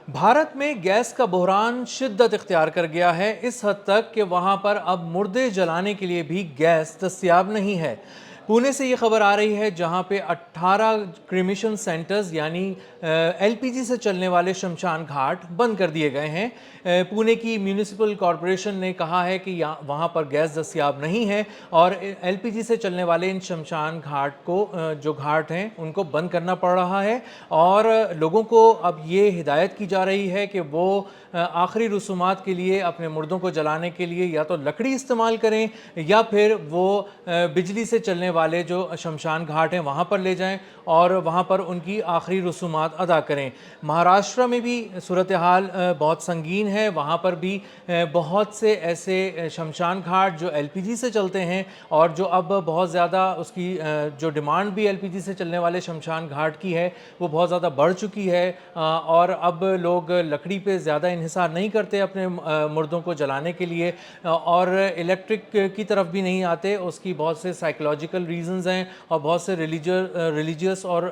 भारत में गैस का बहरान शिद्दत इख्तियार कर गया है, इस हद तक कि वहाँ पर अब मुर्दे जलाने के लिए भी गैस दस्तयाब नहीं है। पुणे से ये खबर आ रही है जहाँ पे 18 क्रिमिशन सेंटर्स यानी एलपीजी से चलने वाले शमशान घाट बंद कर दिए गए हैं। पुणे की म्यूनिसिपल कॉरपोरेशन ने कहा है कि वहाँ पर गैस दस्तयाब नहीं है और एलपीजी से चलने वाले इन शमशान घाट को जो घाट हैं उनको बंद करना पड़ रहा है और लोगों को अब ये हिदायत की जा रही है कि वो आखिरी रसूमात के लिए अपने मुर्दों को जलाने के लिए या तो लकड़ी इस्तेमाल करें या फिर वो बिजली से चलने वाले जो शमशान घाट हैं वहाँ पर ले जाएं और वहाँ पर उनकी आखिरी रसूमात अदा करें। महाराष्ट्र में भी सूरत हाल बहुत संगीन है, वहाँ पर भी बहुत से ऐसे शमशान घाट जो एलपीजी से चलते हैं और जो अब बहुत ज़्यादा उसकी जो डिमांड भी एलपीजी से चलने वाले शमशान घाट की है वो बहुत ज़्यादा बढ़ चुकी है और अब लोग लकड़ी पे ज़्यादा इन्हिसार नहीं करते अपने मुर्दों को जलाने के लिए और इलेक्ट्रिक की तरफ भी नहीं आते। उसकी बहुत से साइकोलॉजिकल रीज़न्स हैं और बहुत से रिलीजियस और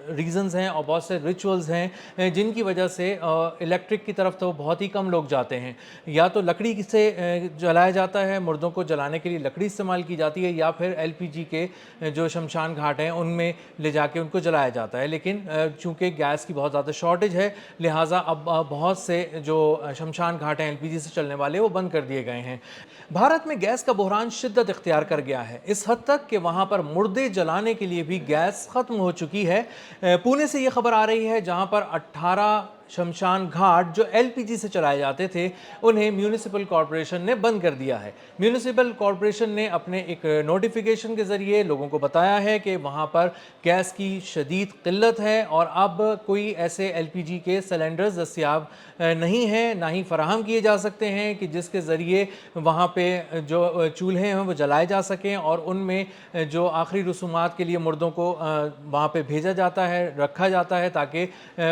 रीज़न्स हैं और बहुत से रिचुअल्स हैं जिनकी वजह से इलेक्ट्रिक की तरफ तो बहुत ही कम लोग जाते हैं। या तो लकड़ी से जलाया जाता है, मुर्दों को जलाने के लिए लकड़ी इस्तेमाल की जाती है या फिर एलपीजी के जो शमशान घाट हैं उनमें ले जाके उनको जलाया जाता है। लेकिन चूँकि गैस की बहुत ज़्यादा शॉर्टेज है लिहाजा अब बहुत से जो शमशान घाट हैं एलपीजी से चलने वाले वो बंद कर दिए गए हैं। भारत में गैस का बहरान शिद्दत इख्तियार कर गया है, इस हद तक कि वहाँ पर मुर्दे जलाने के लिए भी गैस ख़त्म हो चुकी है। पुणे से ये खबर आ रही है जहाँ पर 18 शमशान घाट जो एलपीजी से चलाए जाते थे उन्हें म्यूनिसिपल कॉरपोरेशन ने बंद कर दिया है। म्यूनिसिपल कॉरपोरेशन ने अपने एक नोटिफिकेशन के ज़रिए लोगों को बताया है कि वहाँ पर गैस की शदीद किल्लत है और अब कोई ऐसे एलपीजी के सिलेंडर्स दस्तयाब नहीं हैं, ना ही फराहम किए जा सकते हैं कि जिसके ज़रिए वहाँ पे जो चूल्हे हैं वो जलाए जा सकें और उनमें जो आखिरी रसूमात के लिए मुर्दों को वहाँ पे भेजा जाता है, रखा जाता है ताकि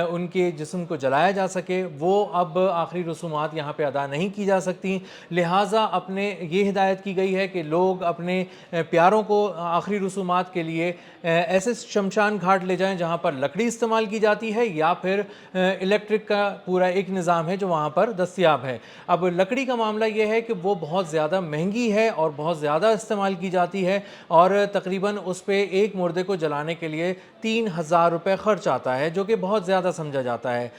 उनके जिस्म को जलाया जा सके। वो अब आखिरी रसूमात यहाँ पे अदा नहीं की जा सकती, लिहाजा अपने ये हिदायत की गई है कि लोग अपने प्यारों को आखिरी रसूमात के लिए ऐसे शमशान घाट ले जाएं जहाँ पर लकड़ी इस्तेमाल की जाती है या फिर इलेक्ट्रिक का पूरा एक निज़ाम है जो वहाँ पर दस्तयाब है। अब लकड़ी का मामला ये है कि वो बहुत ज़्यादा महंगी है और बहुत ज़्यादा इस्तेमाल की जाती है और तकरीबन उस पर एक मुर्दे को जलाने के लिए 3000 रुपये ख़र्च आता है जो कि बहुत ज़्यादा समझा जाता है।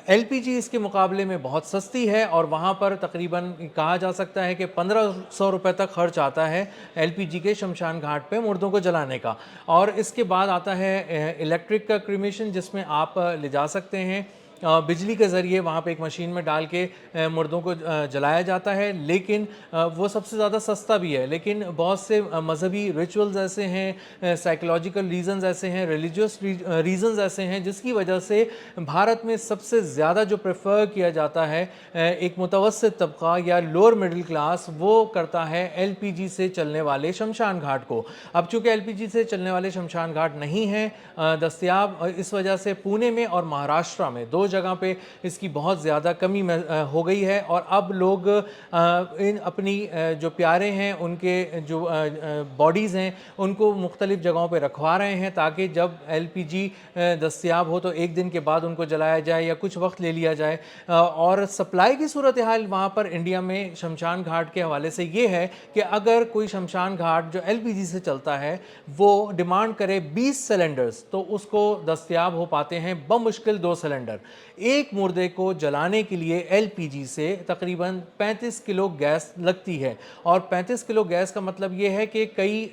एलपीजी इसके मुकाबले में बहुत सस्ती है और वहाँ पर तकरीबन कहा जा सकता है कि 1500 रुपये तक खर्च आता है एलपीजी के शमशान घाट पे मुर्दों को जलाने का। और इसके बाद आता है इलेक्ट्रिक का क्रीमेशन जिसमें आप ले जा सकते हैं बिजली के ज़रिए वहाँ पे एक मशीन में डाल के मुर्दों को जलाया जाता है, लेकिन वो सबसे ज़्यादा सस्ता भी है। लेकिन बहुत से मजहबी रिचुअल्स ऐसे हैं, साइकोलॉजिकल रीज़न्स ऐसे हैं, रिलीजियस रीज़न्स ऐसे हैं जिसकी वजह से भारत में सबसे ज़्यादा जो प्रेफर किया जाता है एक मुतवस्सित तबका या लोअर मिडिल क्लास वो करता है एलपीजी से चलने वाले शमशान घाट को। अब चूँकि एलपीजी से चलने वाले शमशान घाट नहीं हैं दस्तयाब, इस वजह से पुणे में और महाराष्ट्र में दो जगह पे इसकी बहुत ज़्यादा कमी हो गई है और अब लोग इन अपनी जो प्यारे हैं उनके जो बॉडीज़ हैं उनको मुख्तलिफ़ जगहों पे रखवा रहे हैं ताकि जब एलपीजी दस्तयाब हो तो एक दिन के बाद उनको जलाया जाए या कुछ वक्त ले लिया जाए। और सप्लाई की सूरत हाल वहाँ पर इंडिया में शमशान घाट के हवाले से ये है कि अगर कोई शमशान घाट जो एलपीजी से चलता है वो डिमांड करे 20 सिलेंडर्स तो उसको दस्तयाब हो पाते हैं बमुश्किल 2 सिलेंडर। एक मुर्दे को जलाने के लिए एलपीजी से तकरीबन 35 किलो गैस लगती है और 35 किलो गैस का मतलब ये है कि कई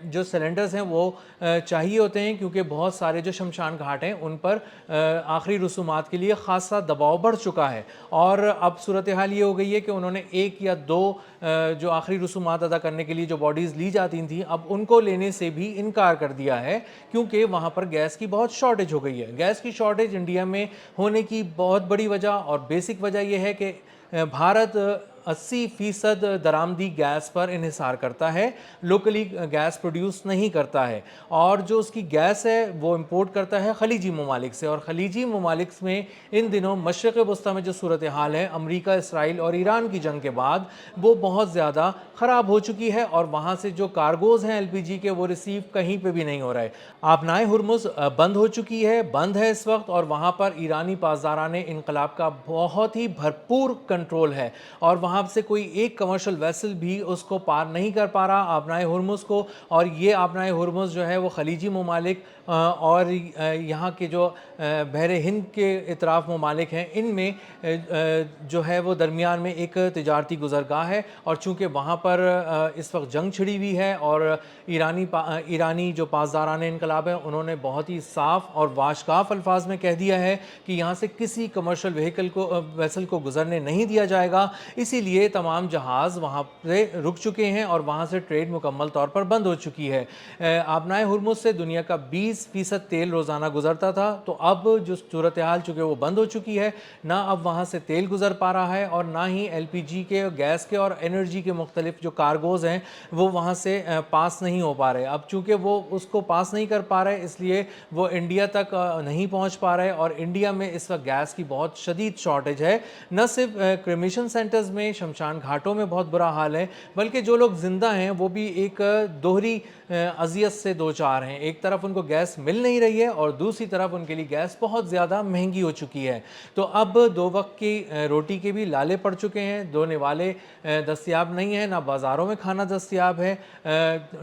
जो सिलेंडर्स हैं वो चाहिए होते हैं क्योंकि बहुत सारे जो शमशान घाट हैं उन पर आखिरी रसूमात के लिए ख़ासा दबाव बढ़ चुका है और अब सूरत हाल ये हो गई है कि उन्होंने 1 या 2 जो आखिरी रसूमात अदा करने के लिए जो बॉडीज़ ली जाती थी अब उनको लेने से भी इनकार कर दिया है क्योंकि वहाँ पर गैस की बहुत शॉर्टेज हो गई है। गैस की शॉर्टेज इंडिया में होने की बहुत बड़ी वजह और बेसिक वजह यह है कि भारत 80% दरामदी गैस पर इन्हिसार करता है, लोकली गैस प्रोड्यूस नहीं करता है, और जो उसकी गैस है वो इंपोर्ट करता है खलीजी ममालिक से। और खलीजी ममालिक में इन दिनों मशरक़ वस्ती में जो सूरत हाल है अमरीका, इसराइल और ईरान की जंग के बाद वो बहुत ज़्यादा ख़राब हो चुकी है, और वहाँ से जो कार्गोज़ हैं LPG के वो रिसीव कहीं पे भी नहीं हो रहे। आबनाए हुर्मुज़ बंद हो चुकी है, बंद है इस वक्त, और वहाँ पर ईरानी पासदाराने इनकलाब का बहुत ही भरपूर कंट्रोल है, और वहाँ से कोई एक कमर्शियल वेसल भी उसको पार नहीं कर पा रहा आबनाए हुर्मुज़ को। और ये आबनाए हुर्मुज़ जो है वो खलीजी ममालिक और यहाँ के जो बहरे हिंद के इतराफ़ ममालिक हैं, इनमें जो है वो दरमियान में एक तिजारती गुज़रगाह है। और चूँकि वहाँ पर इस वक्त जंग छिड़ी हुई है, और ईरानी जो पासदारान इनकलाब है उन्होंने बहुत ही साफ़ और वाशकाफ अल्फाज में कह दिया है कि यहाँ से किसी कमर्शियल वेसल को गुजरने नहीं दिया जाएगा। इसीलिए तमाम जहाज़ वहाँ से रुक चुके हैं और वहाँ से ट्रेड मुकम्मल तौर पर बंद हो चुकी है। आबनाए हुर्मुज़ से दुनिया का 20% तेल रोज़ाना गुजरता था, तो अब जो सूरत हाल चूँकि वो बंद हो चुकी है, ना अब वहाँ से तेल गुजर पा रहा है, और ना ही LPG के, गैस के और एनर्जी के मुख्तलिफ जो कार्गोज़ हैं वो वहाँ से पास नहीं हो पा रहे। अब चूँकि वो उसको पास नहीं कर पा रहे, इसलिए वो इंडिया तक नहीं पहुँच पा रहे, और इंडिया में इस वक्त गैस की बहुत शदीद शॉर्टेज है। न सिर्फ क्रिमेशन सेंटर्स में, शमशान घाटों में बहुत बुरा हाल है, बल्कि जो लोग ज़िंदा हैं वो भी एक दोहरी अज़ियत से दो चार हैं। एक तरफ उनको गैस मिल नहीं रही है, और दूसरी तरफ उनके लिए गैस बहुत ज़्यादा महंगी हो चुकी है। तो अब 2 वक्त की रोटी के भी लाले पड़ चुके हैं, 2 निवाले दस्तयाब नहीं है, ना बाज़ारों में खाना दस्तयाब है,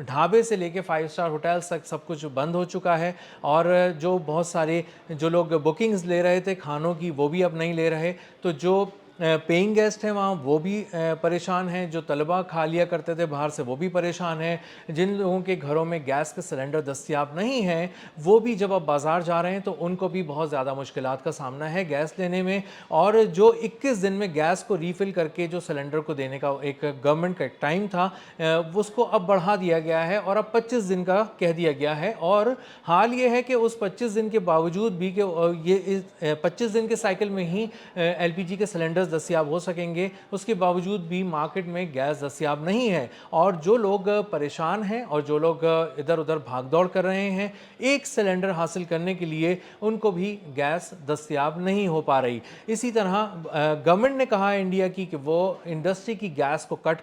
ढाबे से लेके 5 स्टार होटल्स तक सब कुछ बंद हो चुका है। और जो बहुत सारे जो लोग बुकिंग्स ले रहे थे खानों की, वो भी अब नहीं ले रहे। तो जो पेइंग गेस्ट हैं वहाँ वो भी परेशान हैं, जो तलबा खा लिया करते थे बाहर से वो भी परेशान हैं। जिन लोगों के घरों में गैस के सिलेंडर दस्तयाब नहीं हैं, वो भी जब अब बाज़ार जा रहे हैं तो उनको भी बहुत ज़्यादा मुश्किलात का सामना है गैस लेने में। और जो 21 दिन में गैस को रीफ़िल करके जो सिलेंडर को देने का एक गवर्नमेंट का एक टाइम था, उसको अब बढ़ा दिया गया है, और अब 25 दिन का कह दिया गया है। और हाल ये है कि उस 25 दिन के बावजूद भी कि ये इस 25 दिन के साइकिल में ही LPG के सिलेंडर्स दस्तयाब हो सकेंगे, उसके बावजूद भी मार्केट में गैस दस्तयाब नहीं है। और जो लोग परेशान हैं और जो लोग इधर उधर भाग दौड़ कर रहे हैं एक सिलेंडर हासिल करने के लिए, उनको भी गैस दस्तयाब नहीं हो पा रही। इसी तरह गवर्नमेंट ने कहा है इंडिया की कि वो इंडस्ट्री की गैस को कट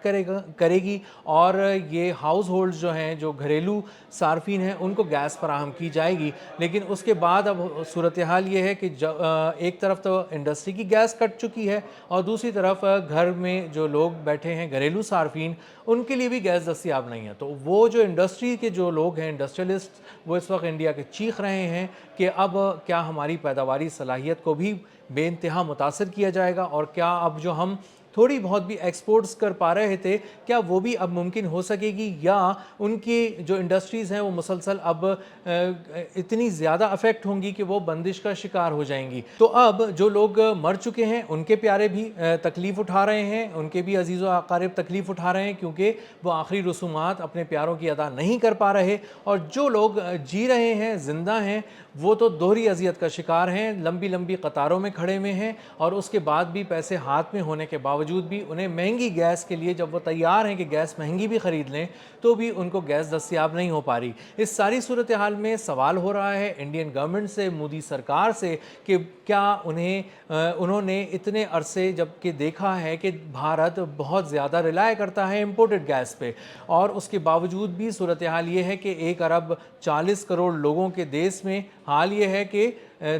करेगी, और ये हाउस होल्ड जो हैं, जो घरेलू सार्फिन हैं, उनको गैस फराहम की जाएगी। लेकिन उसके बाद अब सूरत हाल ये है कि एक तरफ तो इंडस्ट्री की गैस कट चुकी है, और दूसरी तरफ घर में जो लोग बैठे हैं घरेलू सार्फिन, उनके लिए भी गैस दस्तयाब नहीं है। तो वो जो इंडस्ट्री के जो लोग हैं, इंडस्ट्रियलिस्ट, वो इस वक्त इंडिया के चीख रहे हैं कि अब क्या हमारी पैदावारी सलाहियत को भी बेइंतहा मुतासर किया जाएगा, और क्या अब जो हम थोड़ी बहुत भी एक्सपोर्ट्स कर पा रहे थे, क्या वो भी अब मुमकिन हो सकेगी, या उनकी जो इंडस्ट्रीज़ हैं वो मुसलसल अब इतनी ज़्यादा अफेक्ट होंगी कि वो बंदिश का शिकार हो जाएंगी। तो अब जो लोग मर चुके हैं उनके प्यारे भी तकलीफ़ उठा रहे हैं, उनके भी अजीज़ व अकारिब तकलीफ़ उठा रहे हैं, क्योंकि वो आखिरी रसूमात अपने प्यारों की अदा नहीं कर पा रहे। और जो लोग जी रहे हैं, ज़िंदा हैं, वो तो दोहरी अजियत का शिकार हैं, लंबी लंबी कतारों में खड़े हुए हैं, और उसके बाद भी पैसे हाथ में होने के बावजूद भी उन्हें महंगी गैस के लिए, जब वो तैयार हैं कि गैस महंगी भी ख़रीद लें, तो भी उनको गैस दस्तयाब नहीं हो पा रही। इस सारी सूरत हाल में सवाल हो रहा है इंडियन गवर्नमेंट से, मोदी सरकार से, कि क्या उन्होंने इतने अरसे जबकि देखा है कि भारत बहुत ज़्यादा रिलाय करता है इम्पोर्टेड गैस पे, और उसके बावजूद भी सूरत हाल ये है कि 1 अरब 40 करोड़ लोगों के देश में हाल ये है कि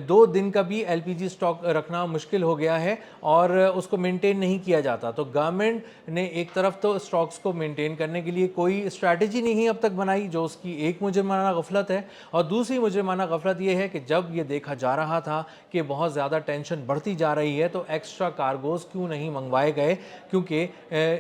2 दिन का भी LPG स्टॉक रखना मुश्किल हो गया है, और उसको मेंटेन नहीं किया जाता। तो गवर्नमेंट ने एक तरफ तो स्टॉक्स को मेंटेन करने के लिए कोई स्ट्रैटेजी नहीं अब तक बनाई, जो उसकी एक मुजरमाना गफलत है, और दूसरी मुजरमाना गफलत ये है कि जब ये देखा जा रहा था कि बहुत ज़्यादा टेंशन बढ़ती जा रही है, तो एक्स्ट्रा कार्गोज़ क्यों नहीं मंगवाए गए, क्योंकि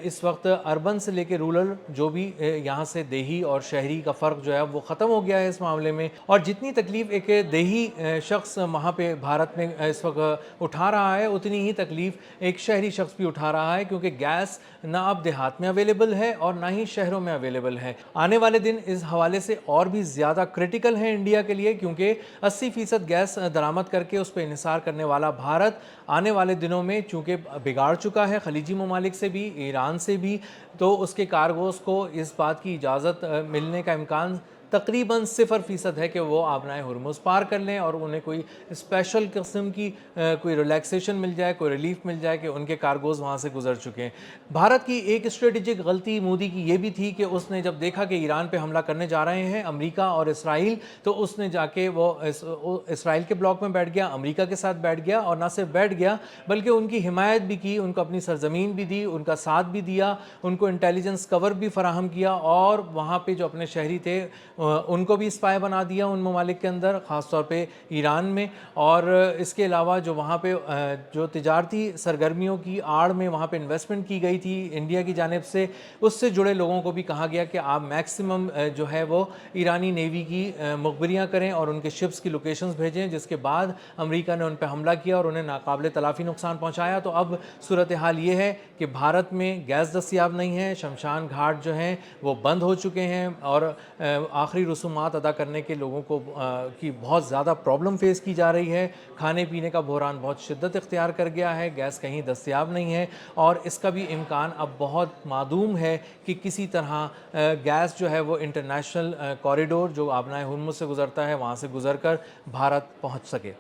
इस वक्त अर्बन से लेकर रूरल, जो भी यहाँ से देही और शहरी का फ़र्क जो है वो ख़त्म हो गया है इस मामले में। और जितनी तकलीफ़ एक देही शख्स शख्स वहाँ पे भारत में इस वक्त उठा रहा है, उतनी ही तकलीफ़ एक शहरी शख्स भी उठा रहा है, क्योंकि गैस ना अब देहात में अवेलेबल है और ना ही शहरों में अवेलेबल है। आने वाले दिन इस हवाले से और भी ज़्यादा क्रिटिकल हैं इंडिया के लिए, क्योंकि 80% गैस दरामद करके उस पर इन्हिसार करने वाला भारत आने वाले दिनों में चूँकि बिगाड़ चुका है खलीजी ममालिक से भी, ईरान से भी, तो उसके कार्गोज़ को इस बात की इजाज़त मिलने का इम्कान तकरीबन 0% है कि वो आबनाए हुरमुज़ पार कर लें और उन्हें कोई स्पेशल किस्म की कोई रिलैक्सेशन मिल जाए, कोई रिलीफ मिल जाए कि उनके कार्गोज़ वहाँ से गुजर चुके हैं। भारत की एक स्ट्रेटेजिक गलती मोदी की ये भी थी कि उसने जब देखा कि ईरान पे हमला करने जा रहे हैं अमेरिका और इसराइल, तो उसने जाके वो इसराइल के ब्लॉक में बैठ गया, अमेरिका के साथ बैठ गया, और ना सिर्फ बैठ गया बल्कि उनकी हिमायत भी की, उनको अपनी सरजमीन भी दी, उनका साथ भी दिया, उनको इंटेलिजेंस कवर भी फराहम किया, और वहाँ पे जो अपने शहरी थे उनको भी स्पाई बना दिया उन ममालिक के अंदर, ख़ास तौर पे ईरान में। और इसके अलावा जो वहाँ पे जो तिजारती सरगर्मियों की आड़ में वहाँ पे इन्वेस्टमेंट की गई थी इंडिया की जानिब से, उससे जुड़े लोगों को भी कहा गया कि आप मैक्सिमम जो है वो ईरानी नेवी की मुखबरियाँ करें और उनके शिप्स की लोकेशंस भेजें, जिसके बाद अमेरिका ने उन पर हमला किया और उन्हें नाकाबिले तलाफ़ी नुकसान पहुँचाया। तो अब सूरत हाल ये है कि भारत में गैस दस्तियाब नहीं है, शमशान घाट जो हैं वो बंद हो चुके हैं, और आखिरी रसूमात अदा करने के लोगों को की बहुत ज़्यादा प्रॉब्लम फेस की जा रही है। खाने पीने का बहरान बहुत शिद्दत इख्तियार कर गया है, गैस कहीं दस्तयाब नहीं है, और इसका भी इम्कान अब बहुत मादूम है कि किसी तरह गैस जो है वो इंटरनेशनल कॉरिडोर जो आबनाए हुर्मुज़ से गुज़रता है वहाँ से गुज़र कर भारत पहुँच सके।